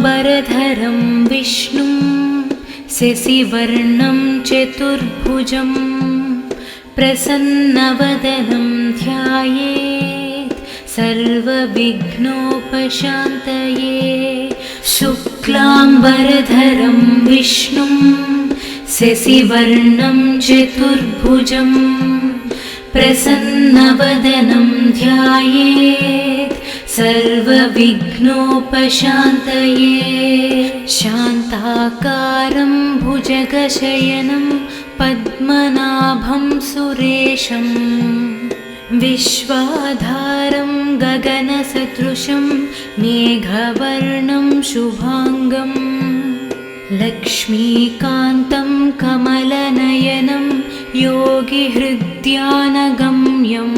शुक्लाम्बरधरं विष्णुं शशिवर्णं चतुर्भुजं प्रसन्नवदनं ध्यायेत् सर्वविघ्नोपशान्तये। शुक्लाम्बरधरं विष्णुं शशिवर्णं चतुर्भुजं प्रसन्नवदनं ध्यायेत् सर्वविघ्नोपशान्तये। शान्ताकारं भुजगशयनं पद्मनाभं सुरेशं विश्वाधारं गगनसदृशं मेघवर्णं शुभांगं लक्ष्मीकान्तं कमलनयनं योगिहृद्यानगम्यं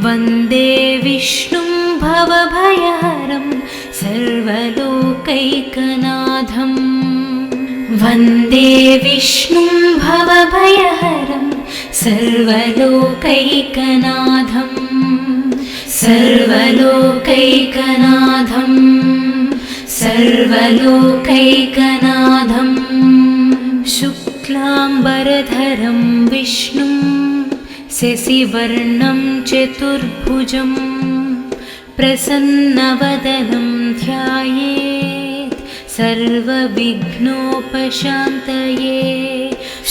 वन्दे विष्णुं भवभयहरं सर्वलोकैकनाथं। वन्दे विष्णुं भवभयहरं सर्वलोकैकनाथं सर्वलोकैकनाथं सर्वलोकैकनाथं। शुक्लाम्बरधरं विष्णुं शशिवर्णं चतुर्भुजं प्रसन्नवदनं ध्यायेत् सर्वविघ्नोपशान्तये।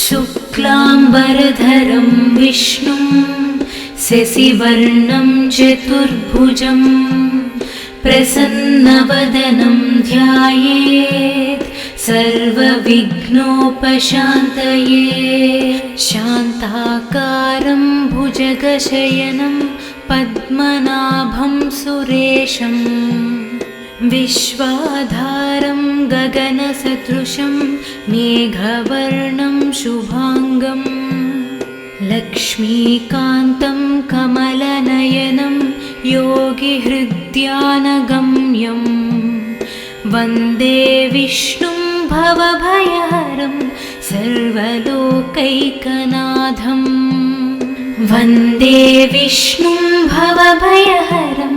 शुक्लाम्बरधरं विष्णुं शशिवर्णं चतुर्भुजं प्रसन्नवदनं ध्यायेत् सर्वविघ्नोपशान्तये। शान्ताकारं भुजगशयनं पद्मनाभं सुरेशं विश्वाधारं गगनसदृशं मेघवर्णं शुभांगं लक्ष्मीकान्तं कमलनयनं योगिहृद्यानगम्यं वन्दे विष्णुं भवभयहरं सर्वलोकैकनाथं। वन्दे विष्णुं भवभयहरं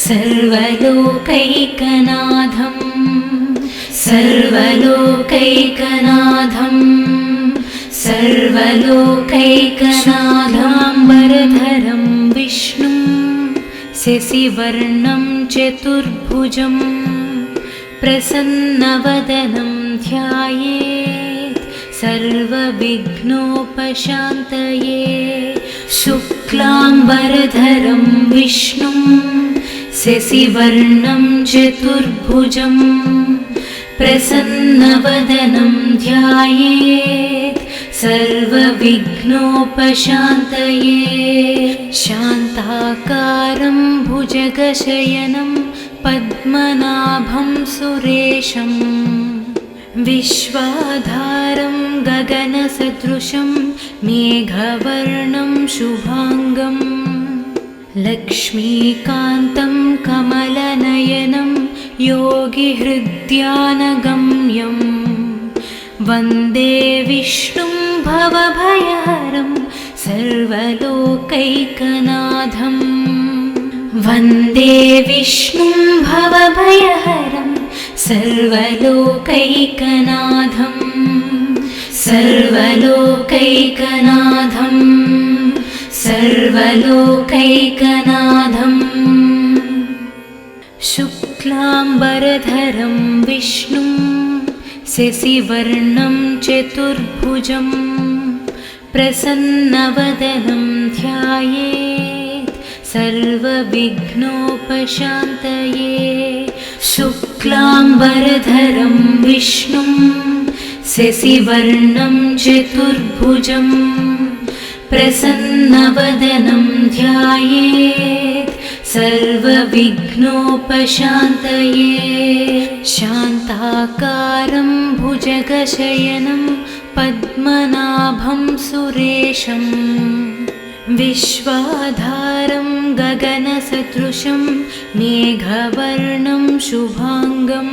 सर्वलोकैकनाथं सर्वलोकैकनाथं सर्वलोकैकनाथाम्बरधरं विष्णुं शशिवर्णं चतुर्भुजं प्रसन्नवदनं ध्यायेत् सर्वविघ्नोपशान्तये। शुक्लाम्बरधरं विष्णुं शशिवर्णं चतुर्भुजं प्रसन्नवदनं ध्यायेत् सर्वविघ्नोपशान्तये। शान्ताकारं भुजगशयनं पद्मनाभं सुरेशं विश्वाधारं गगनसदृशं मेघवर्णं शुभांगं लक्ष्मीकान्तं कमलनयनं योगिहृद्यानगम्यं वन्दे विष्णुं भवभयहरं सर्वलोकैकनाथं। वन्दे विष्णुं भवभयहरं सर्वलोकैकनाथं सर्वलोकैकनाथं सर्वलोकैकनाथं। शुक्लाम्बरधरं विष्णुं शशिवर्णं चतुर्भुजं प्रसन्नवदनं ध्यायेत् सर्वविघ्नोपशान्तये। शुक्लाम्बरधरं विष्णुं शशिवर्णं चतुर्भुजं प्रसन्नवदनं ध्यायेत् सर्वविघ्नोपशान्तये। शान्ताकारं भुजगशयनं पद्मनाभं सुरेशं विश्वाधारं गगनसदृशं मेघवर्णं शुभांगं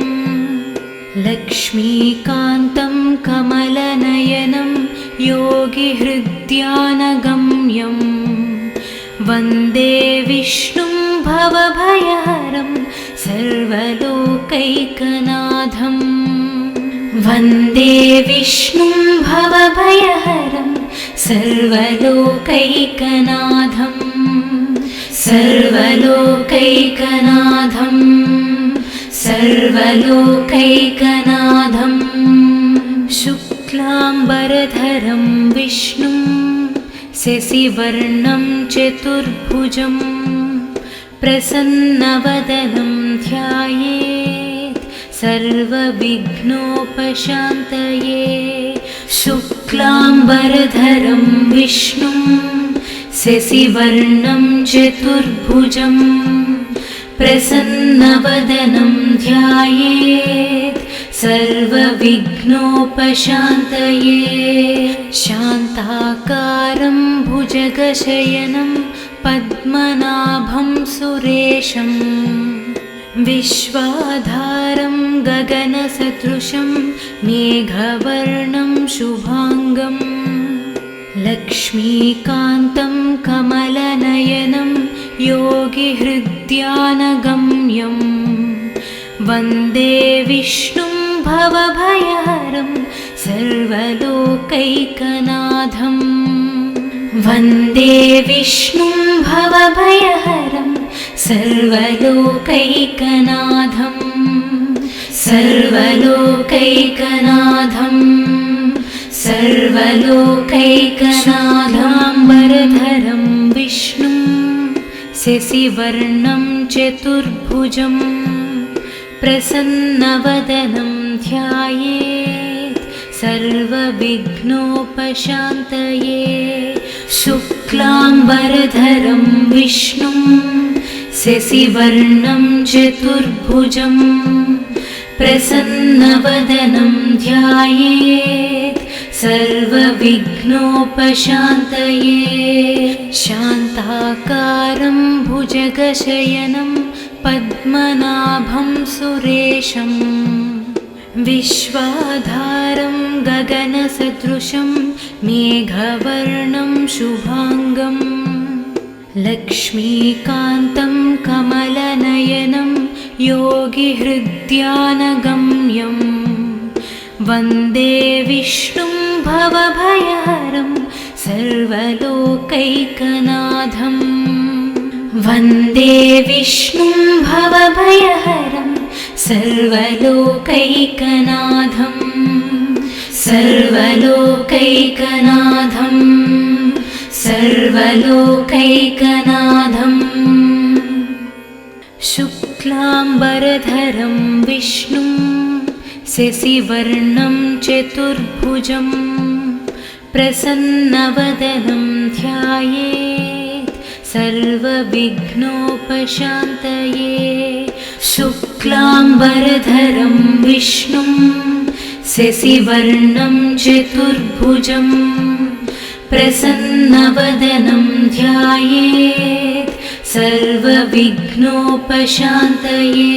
लक्ष्मीकान्तं कमलनयनं योगिहृद्यानगम्यं वन्दे विष्णुं भवभयहरं सर्वलोकैकनाथं। सर्वलोकैकनाथं वन्दे विष्णुं भवभयहरं सर्वलोकैकनाथं सर्वलोकैकनाथं सर्वलोकैकनाथं शुक्लाम्बरधरं विष्णुं शशिवर्णं चतुर्भुजं प्रसन्नवदनं ध्यायेत् सर्वविघ्नोपशान्तये शुक्लाम्बरधरं विष्णुं शशिवर्णं चतुर्भुजं प्रसन्नवदनं ध्यायेत् सर्वविघ्नोपशान्तये शान्ताकारं भुजगशयनं पद्मनाभं सुरेशं विश्वाधारं गगनसदृशं मेघवर्णं शुभाङ्गं लक्ष्मीकान्तं कमलनयनं योगिहृद्यानगम्यं वन्दे विष्णुं भवभयहरं सर्वलोकैकनाथं वन्दे विष्णुं भवभयहरं सर्वलोकैकनाथं सर्वलोकैकनाथं सर्वलोकैकनाथाम्बरधरं विष्णुं शशिवर्णं चतुर्भुजं प्रसन्नवदनं ध्यायेत् सर्वविघ्नोपशान्तये शुक्लाम्बरधरं विष्णुं शशिवर्णं चतुर्भुजं प्रसन्नवदनं ध्यायेत् सर्वविघ्नोपशान्तये शान्ताकारं भुजगशयनं पद्मनाभं सुरेशं विश्वाधारं गगनसदृशं मेघवर्णं शुभाङ्गं लक्ष्मीकान्तं कमलनयनं योगिहृद्यानगम्यं वन्दे विष्णुं भवभयहरं सर्वलोकैकनाथं वन्दे विष्णुं भवभयहरं सर्वलोकैकनाथं सर्वलोकैकनाथं सर्वलोकैकनाथं शुक्लाम्बरधरं विष्णुं शशिवर्णं चतुर्भुजं प्रसन्नवदनं ध्यायेत् सर्वविघ्नोपशान्तये शुक्लाम्बरधरं विष्णुं शशिवर्णं चतुर्भुजं प्रसन्नवदनं ध्यायेत् सर्वविघ्नोपशान्तये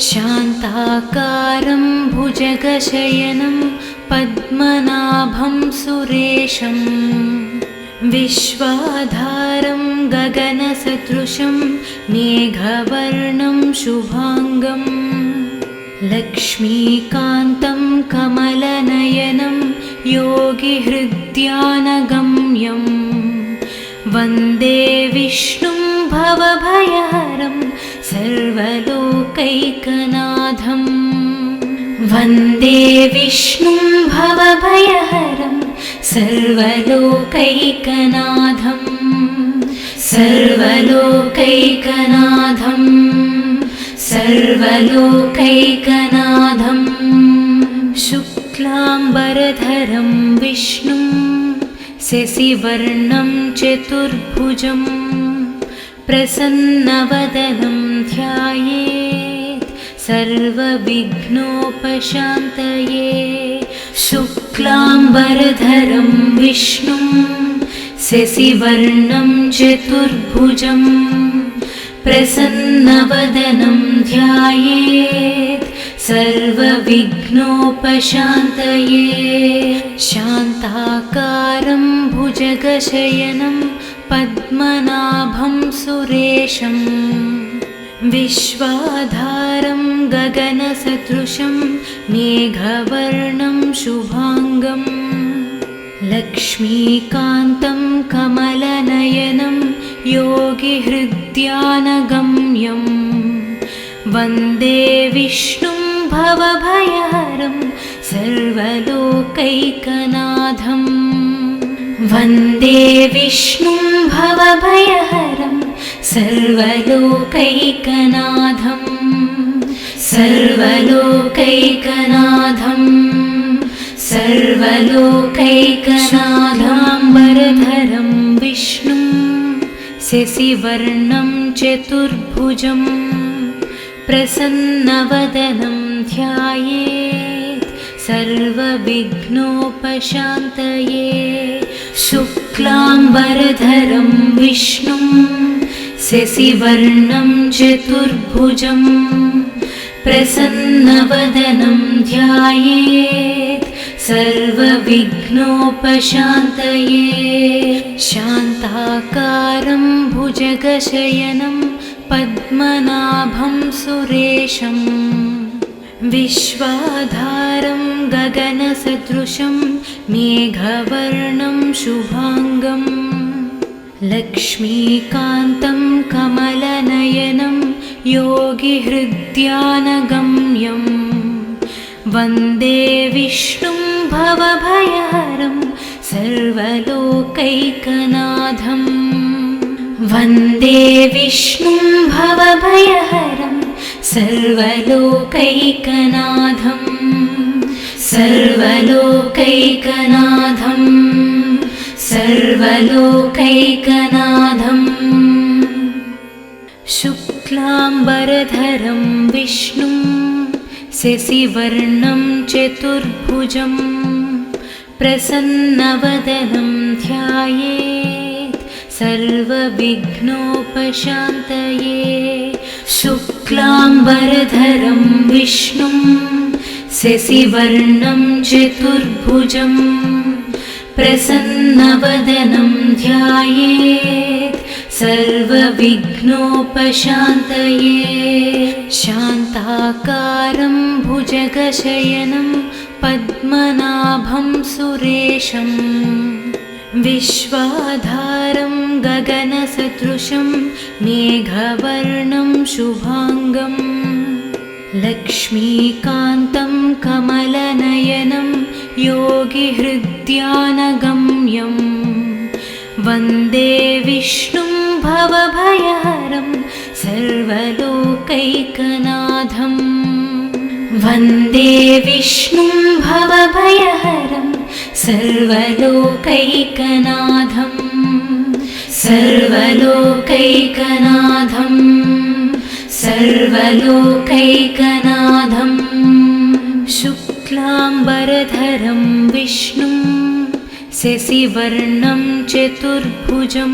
शान्ताकारं भुजगशयनं पद्मनाभं सुरेशं विश्वाधारं गगनसदृशं मेघवर्णं शुभाङ्गं लक्ष्मीकान्तं कमलनयनं योगिहृद्यानगम्यं वन्दे विष्णुं भवभयहरं सर्वलोकैकनाथं वन्दे विष्णुं भवभयहरं सर्वलोकैकनाथं सर्वलोकैकनाथं सर्वलोकैकनाथं शुक्लाम्बरधरं विष्णुं शशिवर्णं चतुर्भुजं प्रसन्नवदनं ध्यायेत् सर्वविघ्नोपशान्तये शुक्लाम्बरधरं विष्णुं शशिवर्णं चतुर्भुजं प्रसन्नवदनं ध्यायेत् सर्वविघ्नोपशान्तये शान्ताकारं भुजगशयनं पद्मनाभं सुरेशं विश्वाधारं गगनसदृशं मेघवर्णं शुभांगं लक्ष्मीकान्तं कमलनयनं योगिहृद्यानगम्यं वन्दे विष्णुं भवभयहरं सर्वलोकैकनाथं वन्दे विष्णुं भवभयहरं सर्वलोकैकनाथं सर्वलोकैकनाथं सर्वलोकैकनाथाम्बरधरं विष्णुं शशिवर्णं चतुर्भुजं प्रसन्नवदनं ध्यायेत् सर्वविघ्नोपशान्तये शुक्लाम्बरधरं विष्णुं शशिवर्णं चतुर्भुजं प्रसन्नवदनं ध्यायेत् सर्वविघ्नोपशान्तये शान्ताकारं भुजगशयनं पद्मनाभं सुरेशं विश्वाधारं गगनसदृशं मेघवर्णं शुभांगं लक्ष्मीकान्तं कमलनयनं योगिहृद्यानगम्यं वन्दे विष्णुं भवभयहरं सर्वलोकैकनाथं वन्दे विष्णुं भवभयहरं सर्वलोकैकनाथं सर्वलोकैकनाथं सर्वलोकैकनाथं शुक्लाम्बरधरं विष्णुं शशिवर्णं चतुर्भुजं प्रसन्नवदनं ध्यायेत् सर्वविघ्नोपशान्तये शुक्लाम्बरधरं विष्णुं शशिवर्णं चतुर्भुजं प्रसन्नवदनं ध्यायेत् सर्वविघ्नोपशान्तये शान्ताकारं भुजगशयनं पद्मनाभं सुरेशं विश्वाधारं गगनसदृशं मेघवर्णं शुभांगं लक्ष्मीकान्तं कमलनयनं योगिहृद्यानगम्यं वन्दे विष्णुं भवभयहरं सर्वलोकैकनाथं वन्दे विष्णुं भवभयहरं सर्वलोकैकनाथं सर्वलोकैकनाथं सर्वलोकैकनाथं शुक्लाम्बरधरं विष्णुं शशिवर्णं चतुर्भुजं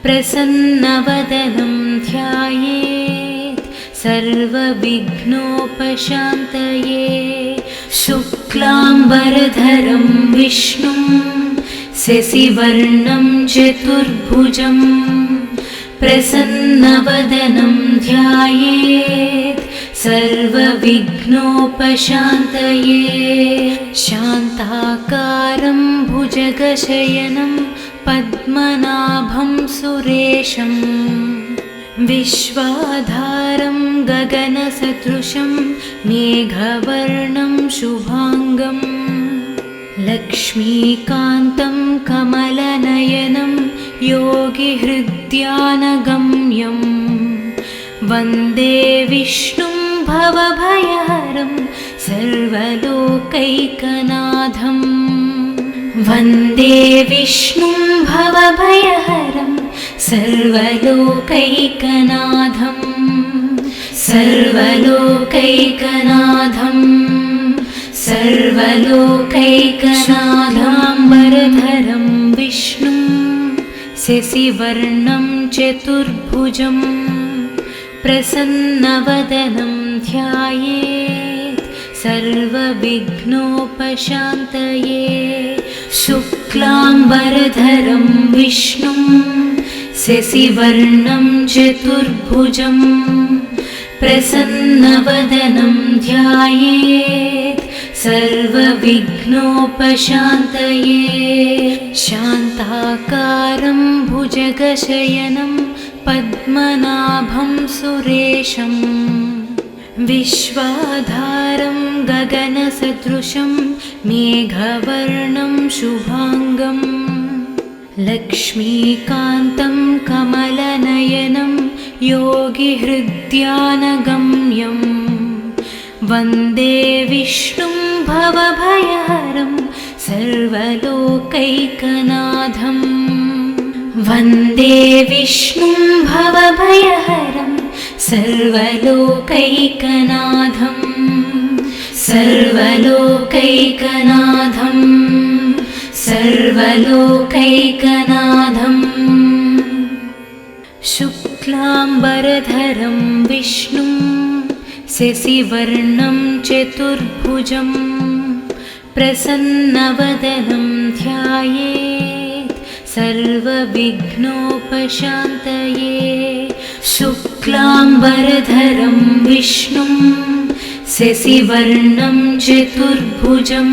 प्रसन्नवदनं ध्यायेत् सर्वविघ्नोपशान्तये शुक्लाम्बरधरं विष्णुं शशिवर्णं चतुर्भुजं प्रसन्नवदनं ध्यायेत् सर्वविघ्नोपशान्तये शान्ताकारं भुजगशयनं पद्मनाभं सुरेशं विश्वाधारं गगनसदृशं मेघवर्णं शुभांगं लक्ष्मीकान्तं कमलनयनं योगिहृद्यानगम्यं वन्दे विष्णुं भवभयहरं सर्वलोकैकनाथं वन्दे विष्णुं भवभयहरं सर्वलोकैकनाथं सर्वलोकैकनाथं सर्वलोकैकनाथाम्बरधरं विष्णुं शशिवर्णं चतुर्भुजं प्रसन्नवदनं ध्यायेत् सर्वविघ्नोपशान्तये शुक्लाम्बरधरं विष्णुं शशिवर्णं चतुर्भुजं प्रसन्नवदनं ध्यायेत् सर्वविघ्नोपशान्तये शान्ताकारं भुजगशयनं पद्मनाभं सुरेशं विश्वाधारं गगनसदृशं मेघवर्णं शुभाङ्गं लक्ष्मीकान्तं कमलनयनं योगिहृद्यानगम्यं वन्दे विष्णुं भवभयहरं सर्वलोकैकनाथं वन्दे विष्णुं भवभयहरं सर्वलोकैकनाथं सर्वलोकैकनाथं सर्वलोकैकनाथं शुक्लाम्बरधरं विष्णुं शशिवर्णं चतुर्भुजं प्रसन्नवदनं ध्यायेत् सर्वविघ्नोपशान्तये शुक्लाम्बरधरं विष्णुं शशिवर्णं चतुर्भुजं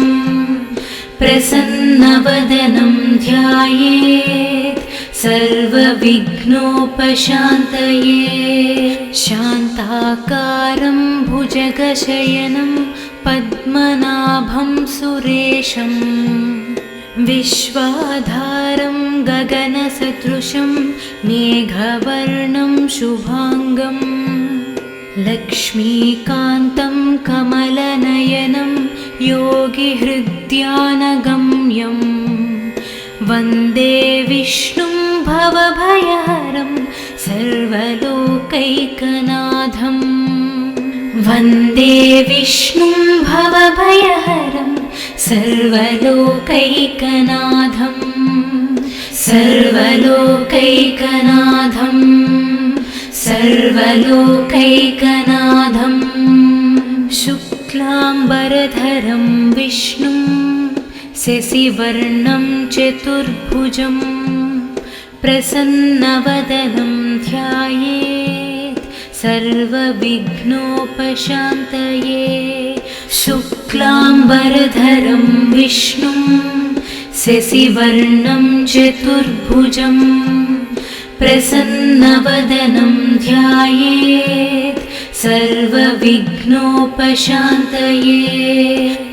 प्रसन्नवदनं ध्यायेत् सर्वविघ्नोपशान्तये शान्ताकारं भुजगशयनं पद्मनाभं सुरेशं विश्वाधारं गगनसदृशं मेघवर्णं शुभाङ्गं लक्ष्मीकान्तं कमलनयनं योगिहृद्यानगम्यं वन्दे विष्णुं भवभयहरं सर्वलोकैकनाथं वन्दे विष्णुं भवभयहरं सर्वलोकैकनाथं सर्वलोकैकनाथं सर्वलोकैकनाथं शुक्लाम्बरधरं विष्णुं शशिवर्णं चतुर्भुजं प्रसन्नवदनं ध्यायेत् सर्वविघ्नोपशान्तये शुक्लाम्बरधरं विष्णुं शशिवर्णं चतुर्भुजं प्रसन्नवदनं ध्यायेत् सर्वविघ्नोपशान्तये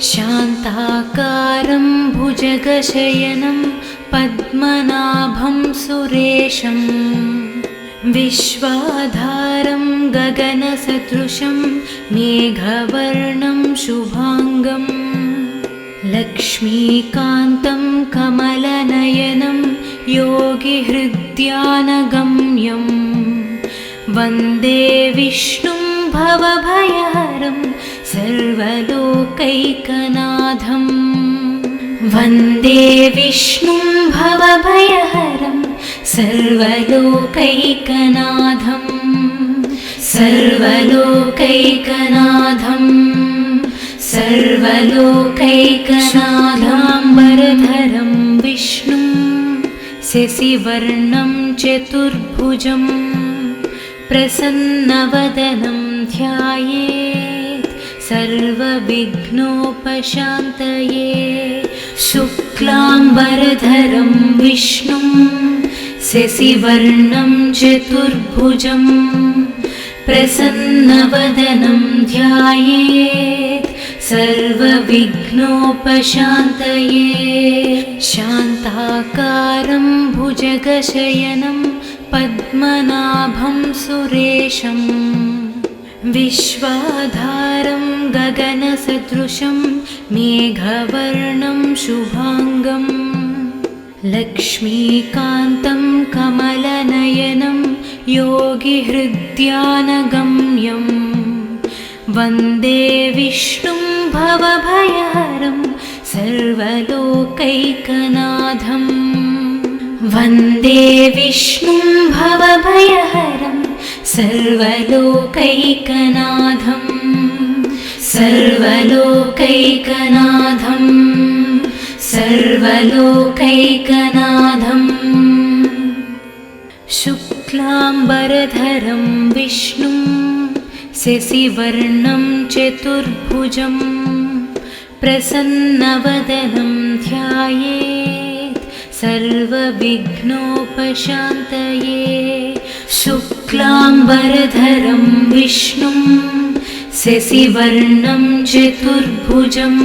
शान्ताकारं भुजगशयनं पद्मनाभं सुरेशं विश्वाधारं गगनसदृशं मेघवर्णं शुभाङ्गं लक्ष्मीकान्तं कमलनयनं योगिहृद्यानगम्यं वन्दे विष्णुं भवभयहरं सर्वलोकैकनाथं वन्दे विष्णुं भवभयहरं सर्वलोकैकनाथं सर्वलोकैकनाथं सर्वलोकैकनाथाम्बरधरं विष्णुं शशिवर्णं चतुर्भुजं प्रसन्नवदनं ध्यायेत् सर्वविघ्नोपशान्तये शुक्लाम्बरधरं विष्णुं शशिवर्णं चतुर्भुजं प्रसन्नवदनं ध्यायेत् सर्वविघ्नोपशान्तये शान्ताकारं भुजगशयनं पद्मनाभं सुरेशं विश्वाधारं गगनसदृशं मेघवर्णं शुभाङ्गं लक्ष्मीकान्तं कमलनयनं योगिहृद्यानगम्यं वन्दे विष्णुं भवभयहरं सर्वलोकैकनाथं वन्दे विष्णुं भवभयहरं सर्वलोकैकनाथं सर्वलोकैकनाथं सर्वलोकैकनाथं शुक्लाम्बरधरं विष्णुं शशिवर्णं चतुर्भुजं प्रसन्नवदनं ध्यायेत् सर्वविघ्नोपशान्तये। शुक्लाम्बरधरं विष्णुं शशिवर्णं चतुर्भुजं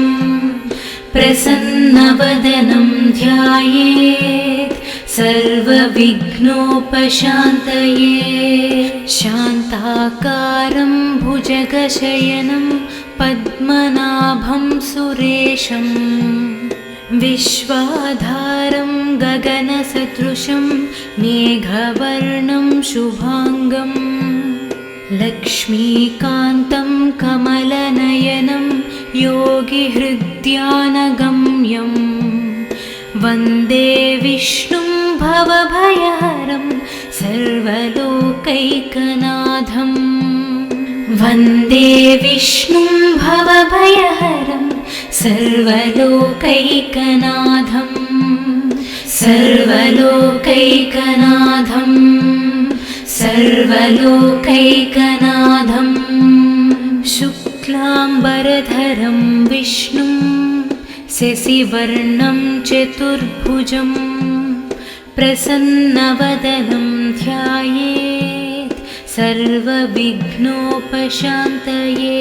प्रसन्नवदनं ध्यायेत् सर्वविघ्नोपशान्तये। शान्ताकारं भुजगशयनं पद्मनाभं सुरेशं विश्वाधारं गगनसदृशं मेघवर्णं शुभाङ्गं लक्ष्मीकान्तं कमलनयनं योगिहृद्यानगम्यं वन्दे विष्णुं भवभयहरं सर्वलोकैकनाथं। वन्दे विष्णुं भवभयहरं सर्वलोकैकनाथं सर्वलोकैकनाथं सर्वलोकैकनाथं। शुक्लाम्बरधरं विष्णुं शशिवर्णं चतुर्भुजं प्रसन्नवदनं ध्यायेत् सर्वविघ्नोपशान्तये।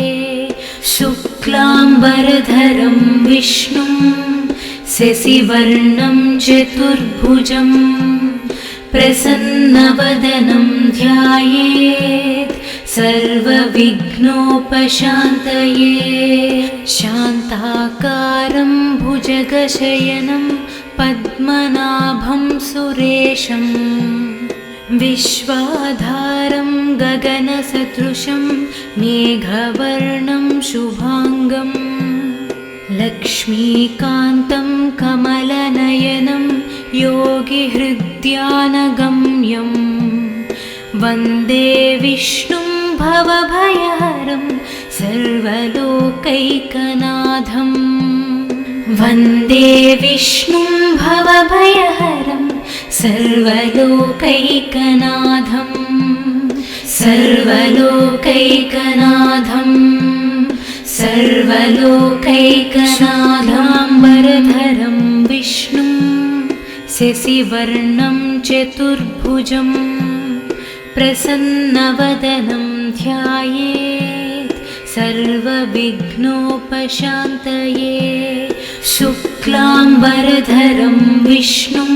शुक्लाम्बरधरं विष्णुं शशिवर्णं चतुर्भुजं प्रसन्नवदनं ध्यायेत् सर्वविघ्नोपशान्तये। शान्ताकारं भुजगशयनं पद्मनाभं सुरेशं विश्वाधारं गगनसदृशं मेघवर्णं शुभाङ्गं लक्ष्मीकान्तं कमलनयनं योगिहृद्यानगम्यं वन्दे विष्णुं भवभयहरं सर्वलोकैकनाथं। वन्दे विष्णुं भवभयहरं सर्वलोकैकनाथं सर्वलोकैकनाथं सर्वलोकैकनाथाम्बरधरं विष्णुं शशिवर्णं चतुर्भुजं प्रसन्नवदनं ध्यायेत् सर्वविघ्नोपशान्तये। शुक्लाम्बरधरं विष्णुं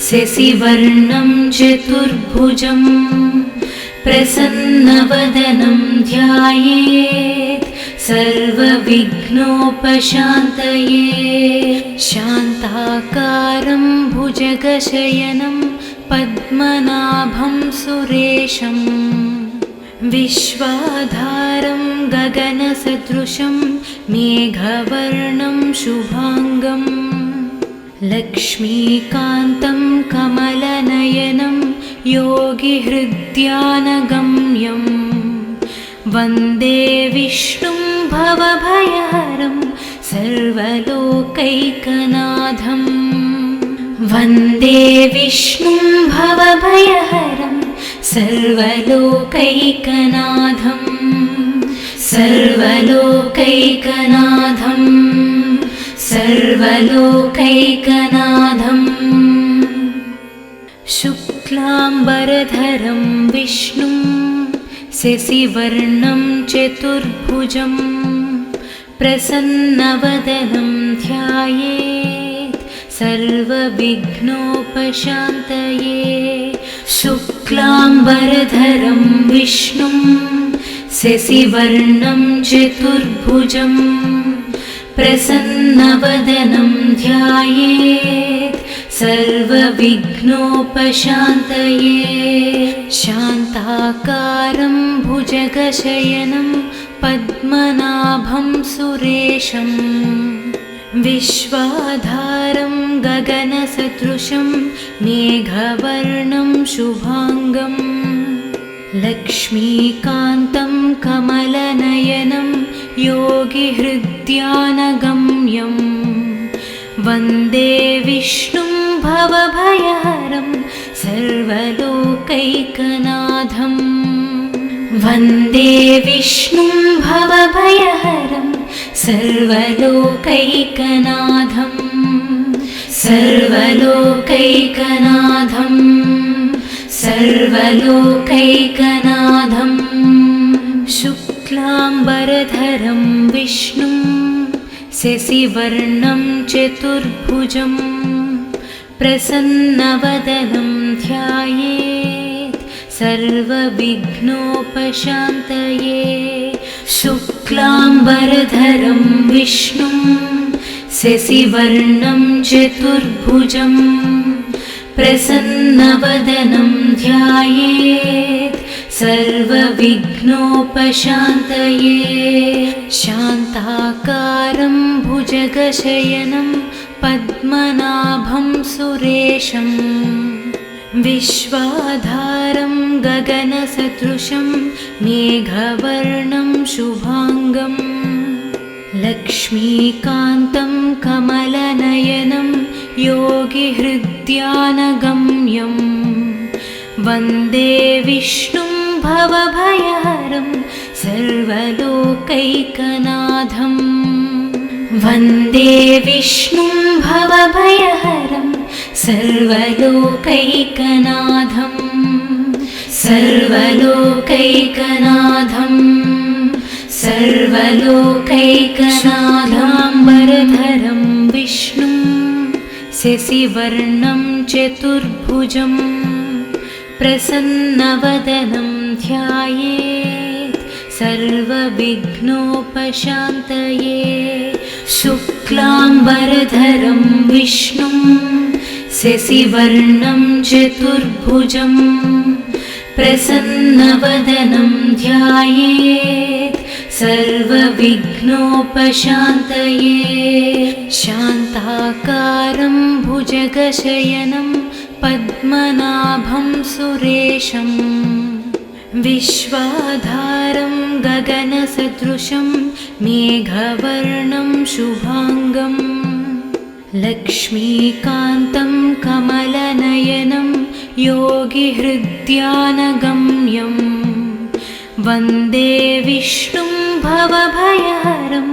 शशिवर्णं चतुर्भुजं प्रसन्नवदनं ध्यायेत् सर्वविघ्नोपशान्तये। शान्ताकारं भुजगशयनं पद्मनाभं सुरेशं विश्वाधारं गगनसदृशं मेघवर्णं शुभाङ्गं लक्ष्मीकान्तं कमलनयनं योगिहृद्यानगम्यं वन्दे विष्णुं भवभयहरं सर्वलोकैकनाथं। वन्दे विष्णुं भवभयहरं सर्वलोकैकनाथं सर्वलोकैकनाथं सर्वलोकैकनाथं। शुक्लाम्बरधरं विष्णुं शशिवर्णं चतुर्भुजं प्रसन्नवदनं ध्यायेत् सर्वविघ्नोपशान्तये। शुक्लाम्बरधरं विष्णुं शशिवर्णं चतुर्भुजं प्रसन्नवदनं ध्यायेत् सर्वविघ्नोपशान्तये। शान्ताकारं भुजगशयनं पद्मनाभं सुरेशं विश्वाधारं गगनसदृशं मेघवर्णं शुभाङ्गं लक्ष्मीकान्तं कमलनयनं योगिहृद्यानगम्यं वन्दे विष्णुं भवभयहरं सर्वलोकैकनाथं। सर्वलोकैकनाथं वन्दे विष्णुं भवभयहरं सर्वलोकैकनाथं सर्वलोकैकनाथं सर्वलोकैकनाथं शुक्लाम्बरधरं विष्णुं शशिवर्णं चतुर्भुजं प्रसन्नवदनं ध्यायेत् सर्वविघ्नोपशान्तये शुक्लाम्बरधरं विष्णुं शशिवर्णं चतुर्भुजं प्रसन्नवदनं ध्यायेत् सर्वविघ्नोपशान्तये शान्ताकारं भुजगशयनं पद्मनाभं सुरेशं विश्वाधारं गगनसदृशं मेघवर्णं शुभाङ्गं लक्ष्मीकान्तं कमलनयनं योगिहृद्यानगम्यं वन्दे विष्णुं भवभयहरं सर्वलोकैकनाथं वन्दे विष्णुं भवभयहरं सर्वलोकैकनाथं सर्वलोकैकनाथं सर्वलोकैकनाथाम्बरधरं विष्णुं शशिवर्णं चतुर्भुजं प्रसन्नवदनं ध्यायेत् सर्वविघ्नोपशान्तये शुक्लाम्बरधरं विष्णुं शशिवर्णं चतुर्भुजं प्रसन्नवदनं ध्यायेत् सर्वविघ्नोपशान्तये शान्ताकारं भुजगशयनं पद्मनाभं सुरेशं विश्वाधारं गगनसदृशं मेघवर्णं शुभाङ्गं लक्ष्मीकान्तं कमलनयनं योगिहृद्यानगम्यं वन्दे विष्णुं भवभयहरं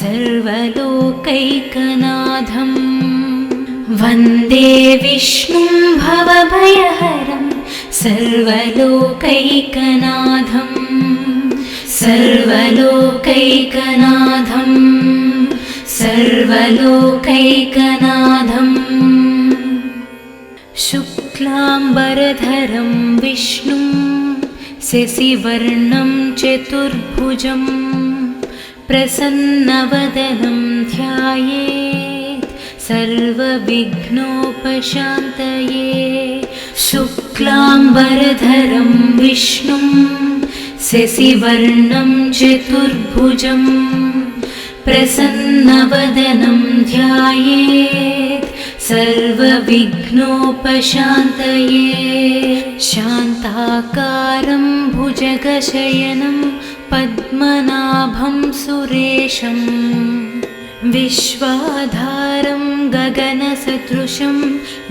सर्वलोकैकनाथं वन्दे विष्णुं भवभयहरं सर्वलोकैकनाथं सर्वलोकैकनाथं सर्वलोकैकनाथं शुक्लाम्बरधरं विष्णुं शशिवर्णं चतुर्भुजं प्रसन्नवदनं ध्यायेत् सर्वविघ्नोपशान्तये शुक्लाम्बरधरं विष्णुं शशिवर्णं चतुर्भुजं प्रसन्नवदनं ध्यायेत् सर्वविघ्नोपशान्तये शान्ताकारं भुजगशयनं पद्मनाभं सुरेशं विश्वाधारं गगनसदृशं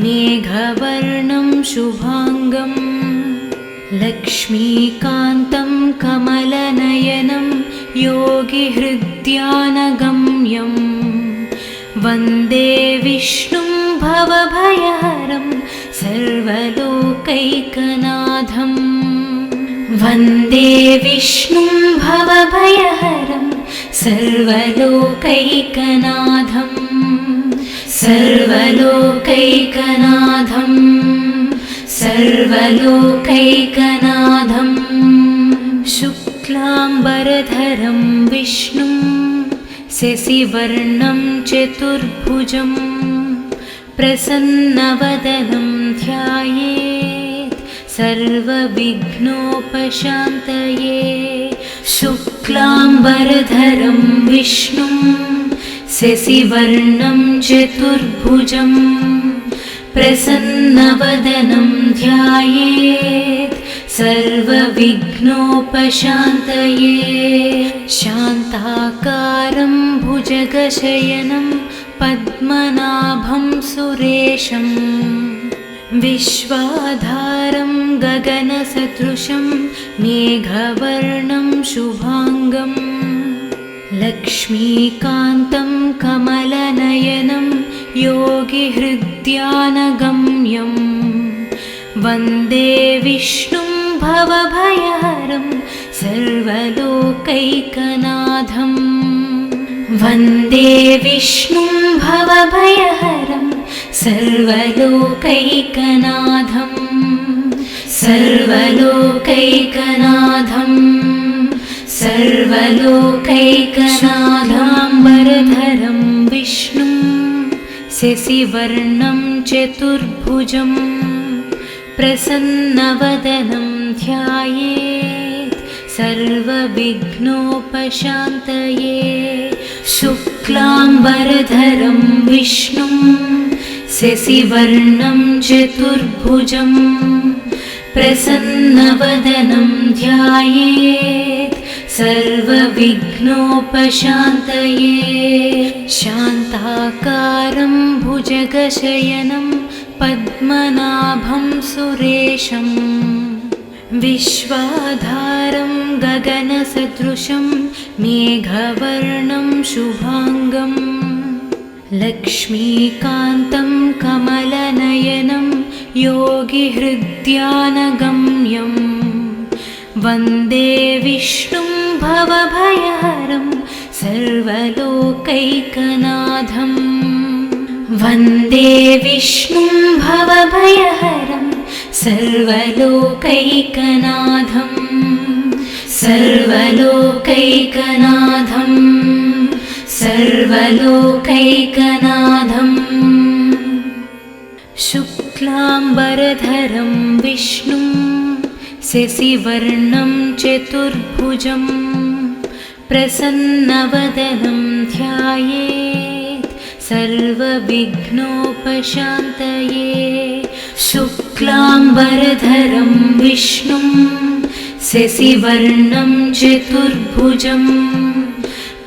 मेघवर्णं शुभाङ्गं लक्ष्मीकान्तं कमलनयनं योगिहृद्यानगम्यं वन्दे विष्णुं भवभयहरं सर्वलोकैकनाथं वन्दे विष्णुं भवभयहरं सर्वलोकैकनाथं सर्वलोकैकनाथं सर्वलोकैकनाथं शुक्लाम्बरधरं विष्णुं शशिवर्णं चतुर्भुजं प्रसन्नवदनं ध्यायेत् सर्वविघ्नोपशान्तये शुक्लाम्बरधरं विष्णुं शशिवर्णं चतुर्भुजं प्रसन्नवदनं ध्यायेत् सर्वविघ्नोपशान्तये शान्ताकारं भुजगशयनं पद्मनाभं सुरेशं विश्वाधारं गगनसदृशं मेघवर्णं शुभाङ्गं लक्ष्मीकान्तं कमलनयनं योगिहृद्यानगम्यं वन्दे विष्णुं भवभयहरं सर्वलोकैकनाथं वन्दे विष्णुं भवभयहरं सर्वलोकैकनाथं सर्वलोकैकनाथं सर्वलोकैकनाथाम्बरधरं विष्णुं शशिवर्णं चतुर्भुजं प्रसन्नवदनं ध्यायेत् सर्वविघ्नोपशान्तये शुक्लाम्बरधरं विष्णुं शशिवर्णं चतुर्भुजं प्रसन्नवदनं ध्यायेत् सर्वविघ्नोपशान्तये शान्ताकारं भुजगशयनं पद्मनाभं सुरेशं विश्वाधारं गगनसदृशं मेघवर्णं शुभाङ्गं लक्ष्मीकान्तं कमलनयनं योगिहृद्यानगम्यं वन्दे विष्णुं भवभयहरं सर्वलोकैकनाथं वन्दे विष्णुं भवभयहरं सर्वलोकैकनाथं सर्वलोकैकनाथं सर्वलोकैकनाथं शुक्लाम्बरधरं विष्णुं शशिवर्णं चतुर्भुजं प्रसन्नवदनं ध्यायेत् सर्वविघ्नोपशान्तये शुक्लाम्बरधरं विष्णुं शशिवर्णं चतुर्भुजं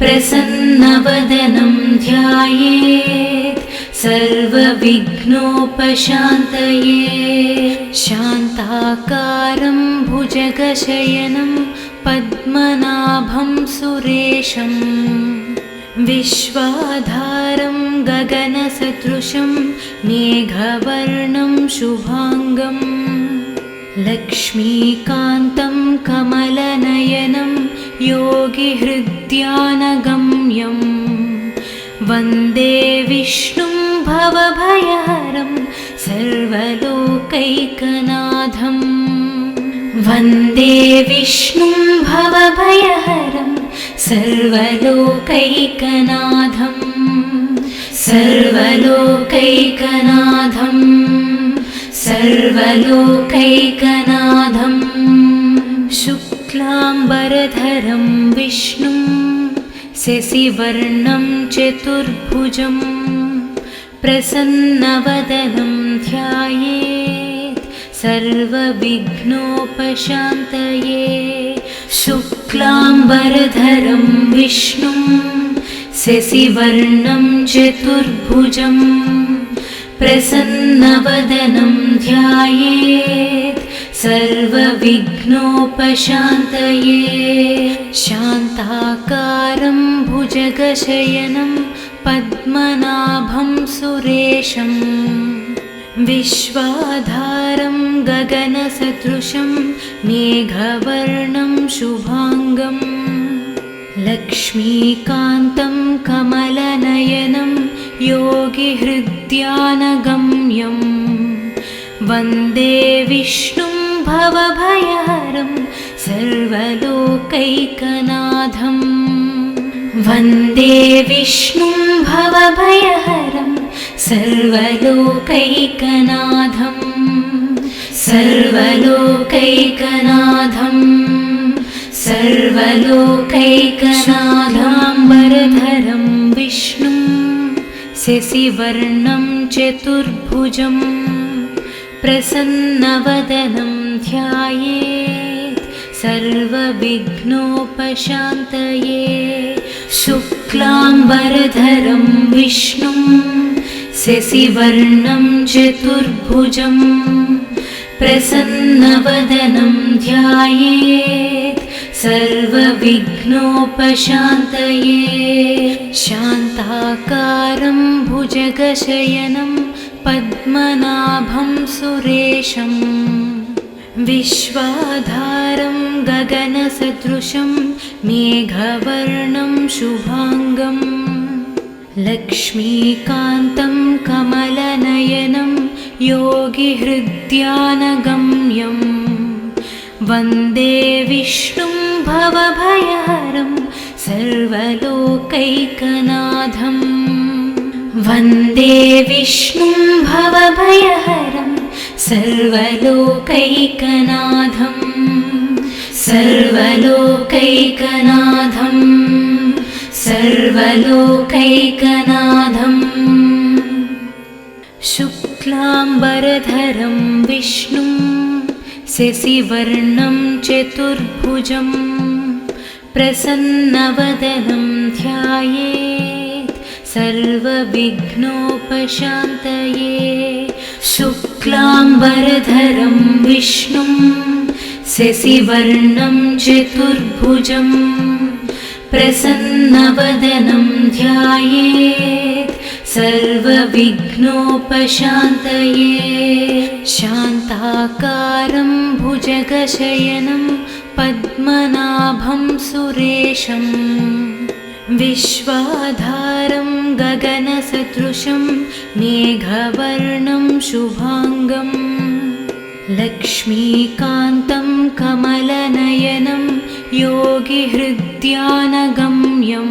प्रसन्नवदनं ध्यायेत् सर्वविघ्नोपशान्तये शान्ताकारं भुजगशयनं पद्मनाभं सुरेशं विश्वाधारं गगनसदृशं मेघवर्णं शुभाङ्गं लक्ष्मीकान्तं कमलनयनं योगिहृद्यानगम्यं वन्दे विष्णुं भवभयहरं सर्वलोकैकनाथं वन्दे विष्णुं भवभयहरं सर्वलोकैकनाथं सर्वलोकैकनाथं सर्वलोकैकनाथं शुक्लाम्बरधरं विष्णुं शशिवर्णं चतुर्भुजं प्रसन्नवदनं ध्यायेत् सर्वविघ्नोपशान्तये शुक्लाम्बरधरं विष्णुं शशिवर्णं चतुर्भुजं प्रसन्नवदनं ध्यायेत् सर्वविघ्नोपशान्तये शान्ताकारं भुजगशयनं पद्मनाभं सुरेशं विश्वाधारं गगनसदृशं मेघवर्णं शुभाङ्गं लक्ष्मीकान्तं कमलनयनं योगिहृद्यानगम्यं वन्दे विष्णुं भवभयहरं सर्वलोकैकनाथं वन्दे विष्णुं भवभयहरं सर्वलोकैकनाथं सर्वलोकैकनाथं सर्वलोकैकनाथाम्बरधरं विष्णुं शशिवर्णं चतुर्भुजं प्रसन्नवदनं ध्यायेत् सर्वविघ्नोपशान्तये शुक्लाम्बरधरं विष्णुं शशिवर्णं चतुर्भुजं प्रसन्नवदनं ध्यायेत् सर्वविघ्नोपशान्तये शान्ताकारं भुजगशयनं पद्मनाभं सुरेशं विश्वाधारं गगनसदृशं मेघवर्णं शुभांगं लक्ष्मीकान्तं कमलनयनं योगिहृद्यानगम्यं वन्दे विष्णुं भवभयहरं सर्वलोकैकनाथं वन्दे विष्णुं भवभयहरं सर्वलोकैकनाथं सर्वलोकैकनाथं सर्वलोकैकनाथं शुक्लाम्बरधरं विष्णुं शशिवर्णं चतुर्भुजं प्रसन्नवदनं ध्यायेत् सर्वविघ्नोपशान्तये शुक्लाम्बरधरं विष्णुं शशिवर्णं चतुर्भुजं प्रसन्नवदनं ध्यायेत् सर्वविघ्नोपशान्तये शान्ताकारं भुजगशयनं पद्मनाभं सुरेशं विश्वाधारं गगनसदृशं मेघवर्णं शुभांगं लक्ष्मीकान्तं कमलनयनं योगिहृद्यानगम्यं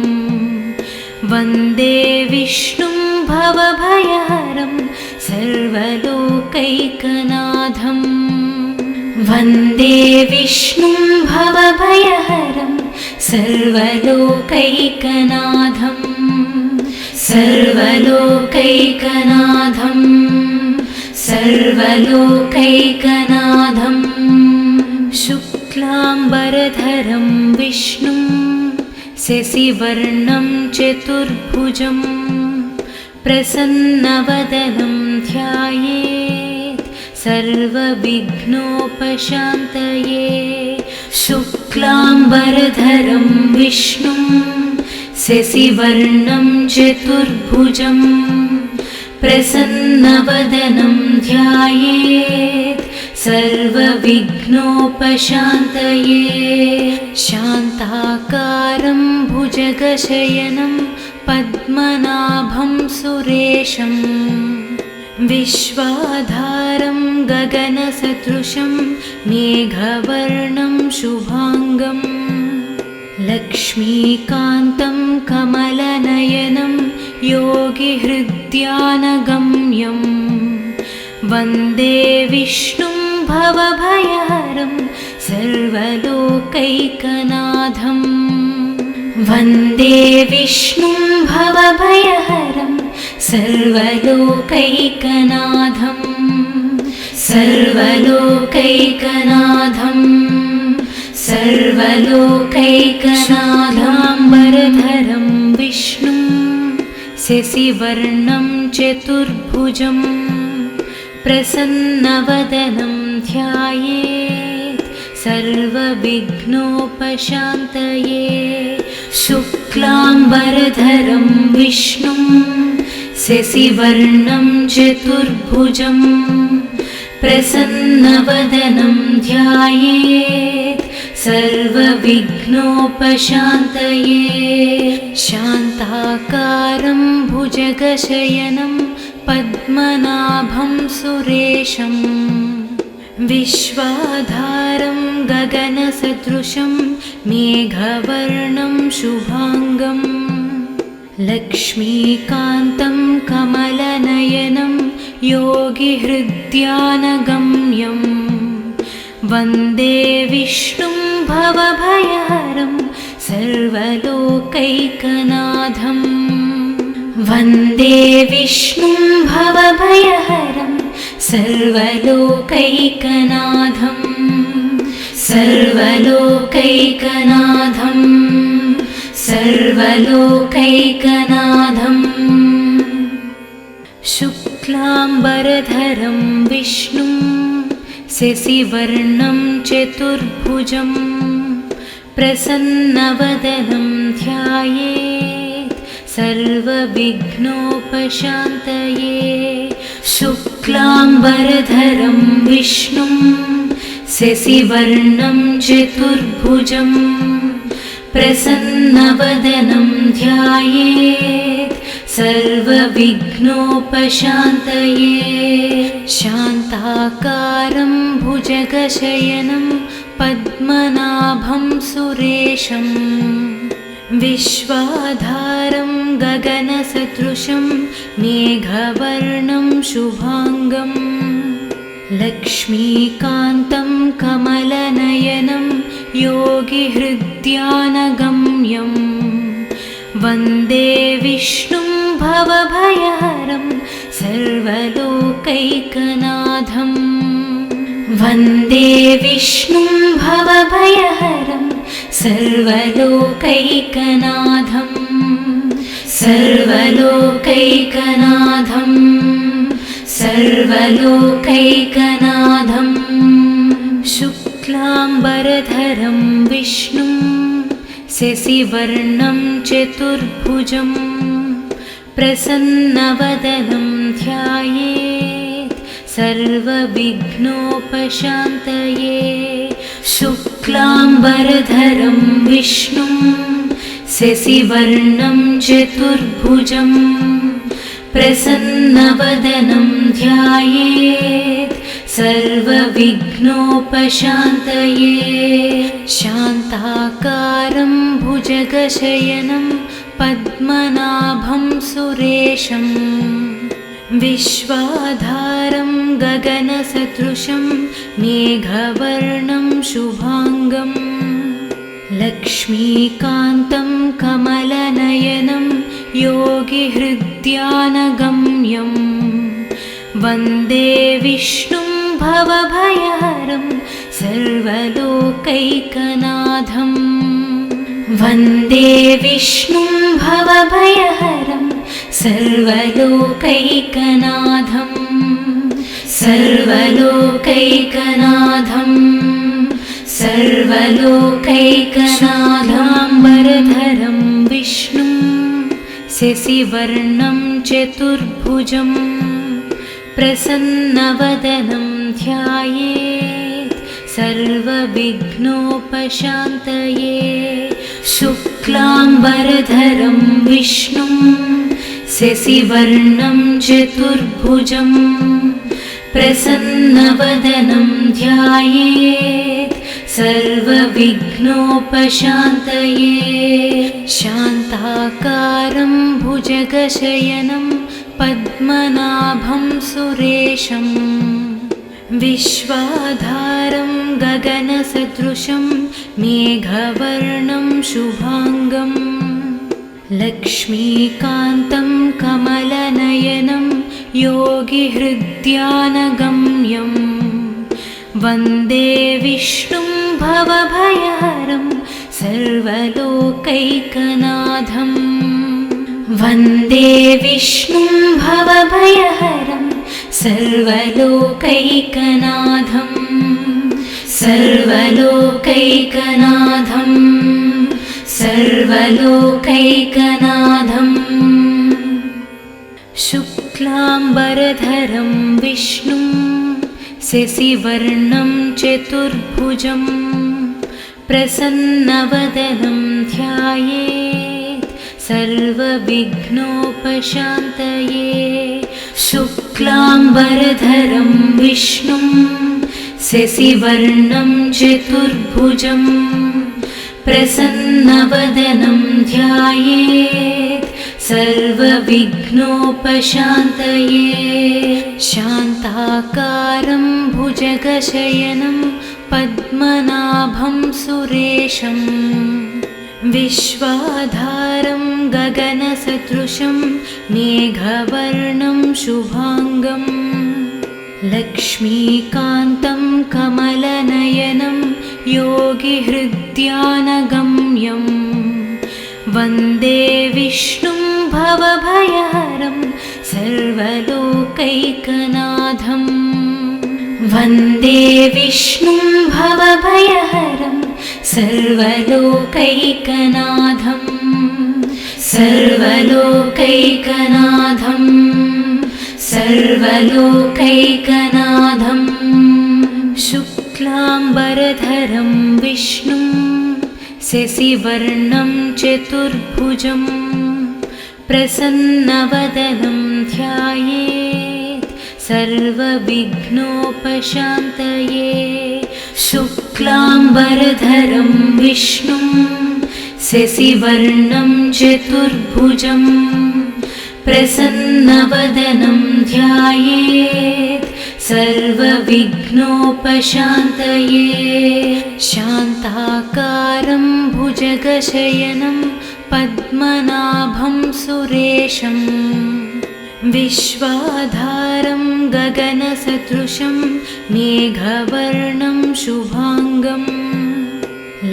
वन्दे विष्णुं भवभयहरं सर्वलोकैकनाथं वन्दे विष्णुं भवभयहरं सर्वलोकैकनाथं सर्वलोकैकनाथं सर्वलोकैकनाथं शुक्लाम्बरधरं विष्णुं शशिवर्णं चतुर्भुजं प्रसन्नवदनं ध्यायेत् सर्वविघ्नोपशान्तये शुक्लाम्बरधरं विष्णुं शशिवर्णं चतुर्भुजं प्रसन्नवदनं ध्यायेत् सर्वविघ्नोपशान्तये शान्ताकारं भुजगशयनं पद्मनाभं सुरेशं विश्वाधारं गगनसदृशं मेघवर्णं शुभांगं लक्ष्मीकान्तं कमलनयनं योगिहृद्यानगम्यं वन्दे विष्णुं भवभयहरं सर्वलोकैकनाथं वन्दे विष्णुं भवभयहरं सर्वलोकैकनाथं सर्वलोकैकनाथं सर्वलोकैकनाथाम्बरधरं विष्णुं शशिवर्णं चतुर्भुजं प्रसन्नवदनं ध्यायेत् सर्वविघ्नोपशान्तये शुक्लाम्बरधरं विष्णुं शशिवर्णं चतुर्भुजं प्रसन्नवदनं ध्यायेत् सर्वविघ्नोपशान्तये शान्ताकारं भुजगशयनं पद्मनाभं सुरेशं विश्वाधारं गगनसदृशं मेघवर्णं शुभांगं लक्ष्मीकान्तं कमलनयनं योगिहृद्यानगम्यं वन्दे विष्णुं भवभयहरं सर्वलोकैकनाथं वन्दे विष्णुं भवभयहरं सर्वलोकैकनाथं सर्वलोकैकनाथं सर्वलोकैकनाथं शुक्लाम्बरधरं विष्णुं शशिवर्णं चतुर्भुजं प्रसन्नवदनं ध्यायेत् सर्वविघ्नोपशान्तये शुक्लाम्बरधरं विष्णुं शशिवर्णं चतुर्भुजं प्रसन्नवदनं ध्यायेत् सर्वविघ्नोपशान्तये शान्ताकारं भुजगशयनं पद्मनाभं सुरेशं विश्वाधारं गगनसदृशं मेघवर्णं शुभाङ्गं लक्ष्मीकान्तं कमलनयनं योगिहृद्यानगम्यं वन्दे विष्णुं भवभयहरं सर्वलोकैकनाथं वन्दे विष्णुं भवभयहरं सर्वलोकैकनाथं सर्वलोकैकनाथं सर्वलोकैकनाथं शुक्लाम्बरधरं विष्णुं शशिवर्णं चतुर्भुजं प्रसन्नवदनं ध्यायेत् सर्वविघ्नोपशान्तये शुक्लाम्बरधरं विष्णुं शशिवर्णं चतुर्भुजं प्रसन्नवदनं ध्यायेत् सर्वविघ्नोपशान्तये शान्ताकारं भुजगशयनं पद्मनाभं सुरेशं विश्वाधारं गगनसदृशं मेघवर्णं शुभाङ्गं लक्ष्मीकान्तं कमलनयनं योगिहृद्यानगम्यं वन्दे विष्णुं भवभयहरं सर्वलोकैकनाथं वन्दे विष्णुं भवभयहरं सर्वलोकैकनाथं सर्वलोकैकनाथं सर्वलोकैकनाथाम्बरधरं विष्णुं शशिवर्णं चतुर्भुजं प्रसन्नवदनं ध्यायेत् सर्वविघ्नोपशान्तये शुक्लाम्बरधरं विष्णुं शशिवर्णं चतुर्भुजं प्रसन्नवदनं ध्यायेत् सर्वविघ्नोपशान्तये शान्ताकारं भुजगशयनं पद्मनाभं सुरेशं विश्वाधारं गगनसदृशं मेघवर्णं शुभाङ्गं लक्ष्मीकान्तं कमलनयनं योगिहृद्यानगम्यं वन्दे विष्णुं भवभयहरं सर्वलोकैकनाथं वन्दे विष्णुं भवभयहरं सर्वलोकैकनाथं सर्वलोकैकनाथं सर्वलोकैकनाथं शुक्लाम्बरधरं विष्णुं शशिवर्णं चतुर्भुजं प्रसन्नवदनं ध्यायेत् सर्वविघ्नोपशान्तये शुक्लाम्बरधरं विष्णुं शशिवर्णं चतुर्भुजं प्रसन्नवदनं ध्यायेत् सर्वविघ्नोपशान्तये शान्ताकारं भुजगशयनं पद्मनाभं सुरेशं विश्वाधारं गगनसदृशं मेघवर्णं शुभाङ्गं लक्ष्मीकान्तं कमलनयनं योगिहृद्यानगम्यं वन्दे विष्णुं भवभयहरं सर्वलोकैकनाथं वन्दे विष्णुं भवभयहरं सर्वलोकैकनाथं सर्वलोकैकनाथं सर्वलोकैकनाथं शुक्लाम्बरधरं विष्णुं शशिवर्णं चतुर्भुजं प्रसन्नवदनं ध्यायेत् सर्वविघ्नोपशान्तये शुक्लाम्बरधरं विष्णुं शशिवर्णं चतुर्भुजं प्रसन्नवदनं ध्यायेत् सर्वविघ्नोपशान्तये शान्ताकारं भुजगशयनं पद्मनाभं सुरेशं विश्वाधारं गगनसदृशं मेघवर्णं शुभाङ्गं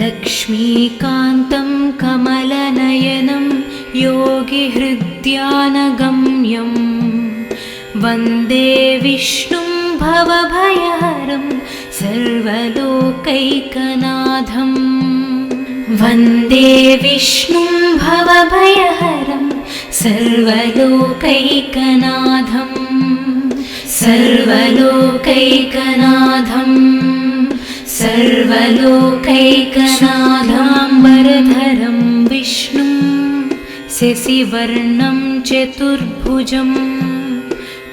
लक्ष्मीकान्तं कमलनयनं योगिहृद्यानगम्यं वन्दे विष्णुं भवभयहरं सर्वलोकैकनाथं वन्दे विष्णुं भवभयहरं सर्वलोकैकनाथं सर्वलोकैकनाथं सर्वलोकैकनाथाम्बरधरं विष्णुं शशिवर्णं चतुर्भुजं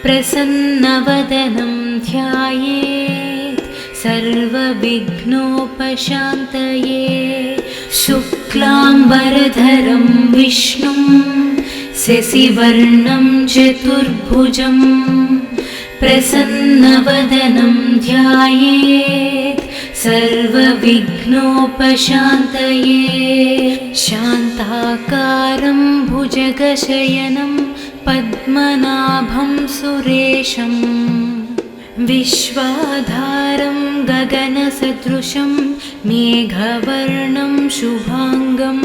प्रसन्नवदनं ध्यायेत् सर्वविघ्नोपशान्तये शुक्लाम्बरधरं विष्णुं शशिवर्णं चतुर्भुजं प्रसन्नवदनं ध्यायेत् सर्वविघ्नोपशान्तये शान्ताकारं भुजगशयनं पद्मनाभं सुरेशं विश्वाधारं गगनसदृशं मेघवर्णं शुभाङ्गं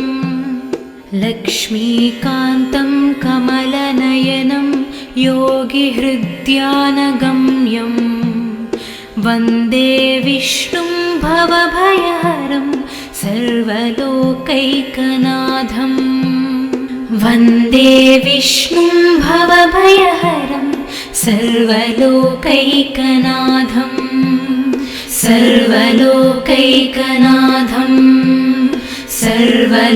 लक्ष्मीकान्तं कमलनयनं योगिहृद्यानगम्यं वन्दे विष्णुं भवभयहरं सर्वलोकैकनाथं वन्दे विष्णुं भवभयहरं सर्वलोकैकनाथं सर्वलोकैकनाथं सर्वलोकैकनाथं